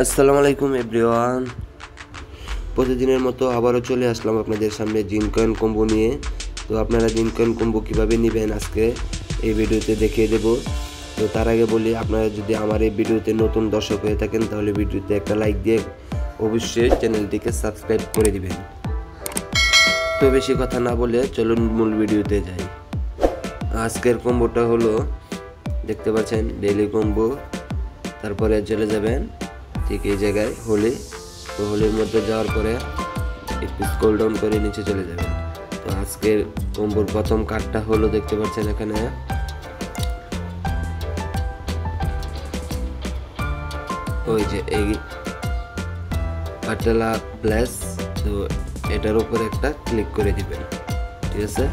আসসালামু আলাইকুম এভরিওয়ান। প্রতিদিনের মতো আবারও চলে আসলাম আপনাদের সামনে জিন কয়েন কম্বো নিয়ে। তো আপনারা জিন কয়েন কম্বো কীভাবে নেবেন আজকে এই ভিডিওতে দেখিয়ে দেব। তো তার আগে বলি, আপনারা যদি আমার এই ভিডিওতে নতুন দর্শক হয়ে থাকেন তাহলে ভিডিওতে একটা লাইক দিয়ে অবশ্যই চ্যানেলটিকে সাবস্ক্রাইব করে দিবেন। তো বেশি কথা না বলে চলুন মূল ভিডিওতে যাই। আজকের কম্বোটা হলো, দেখতে পাচ্ছেন, ডেইলি কম্বো। তারপরে চলে যাবেন ঠিক এই জায়গায় হোলি। তো হোলির মধ্যে যাওয়ার পরে একটু স্ক্রল ডাউন করে নিচে চলে যাবেন। তো আজকের কম্বোর প্রথম কার্ডটা হলো, দেখতে পাচ্ছেন এখানে ওই যে এই পাটালা প্লাস। তো এটার উপরে একটা ক্লিক করে দিবেন, ঠিক আছে।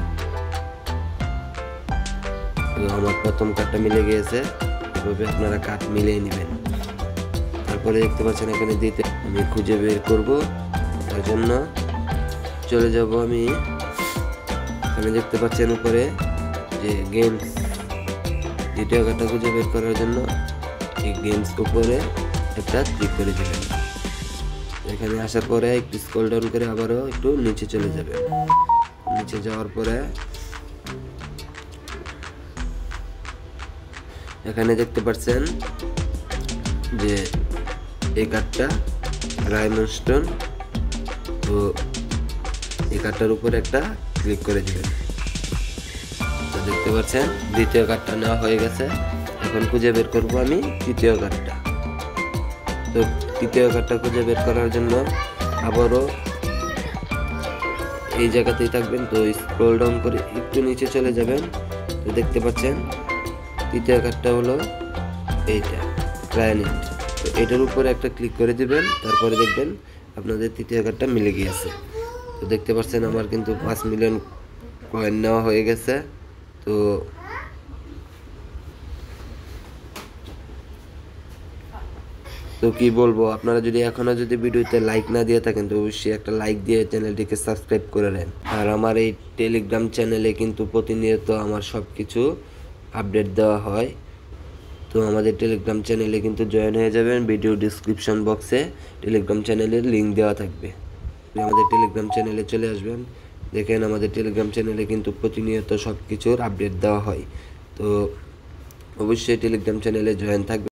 তো আমার প্রথম কার্ডটা মিলে গিয়েছে, এভাবে আপনারা কার্ড মিলিয়ে নেবেন। তারপরে দেখতে পাচ্ছেন এখানে দিতে আমি খুঁজে বের করব, তার জন্য চলে যাব আমি। এখানে দেখতে পাচ্ছেন উপরে যে গেমস, দ্বিতীয় কার্ডটা খুঁজে বের করার জন্য এই গেমস উপরে একটা ক্লিক করে দেবেন। এখানে আসার পরে একটু স্ক্রল ডাউন করে আবারও একটু নিচে চলে যাবেন। নিচে যাওয়ার পরে এখানে দেখতে পাচ্ছেন যে এই কার্ডটা ডায়মন্ড স্টোন। তো এই কার্ডটার উপরে একটা ক্লিক করে দিবেন। তো দেখতে পাচ্ছেন দ্বিতীয় কার্ডটা নেওয়া হয়ে গেছে। এখন খুঁজে বের করব আমি তৃতীয় কার্ডটা। তো তৃতীয় কার্ডটা খুঁজে বের করার জন্য আবারও এই জায়গাতেই থাকবেন। তো স্ক্রল ডাউন করে একটু নিচে চলে যাবেন। তো দেখতে পাচ্ছেন তৃতীয় কার্ডটা হলো এইটা, প্ল্যানেট। তো এটার উপরে একটা ক্লিক করে দিবেন। তারপরে দেখবেন আপনাদের তৃতীয় কার্ডটা মিলে গিয়েছে। তো দেখতে পাচ্ছেন আমার কিন্তু 5 মিলিয়ন কয়েন নেওয়া হয়ে গেছে। তো কি বলবো, আপনারা যদি এখনো ভিডিওতে লাইক না দিয়ে থাকেন তো অবশ্যই একটা লাইক দিয়ে চ্যানেলটিকে সাবস্ক্রাইব করে নেন। আর আমার এই টেলিগ্রাম চ্যানেলে কিন্তু প্রতিনিয়ত আমার সব কিছু আপডেট দেওয়া হয়। তো আমাদের টেলিগ্রাম চ্যানেলে কিন্তু জয়েন হয়ে যাবেন। ভিডিও ডিসক্রিপশন বক্সে টেলিগ্রাম চ্যানেলের লিঙ্ক দেওয়া থাকবে। আমাদের টেলিগ্রাম চ্যানেলে চলে আসবেন। দেখেন আমাদের টেলিগ্রাম চ্যানেলে কিন্তু প্রতিনিয়ত সব কিছুর আপডেট দেওয়া হয়। তো অবশ্যই টেলিগ্রাম চ্যানেলে জয়েন থাকবে।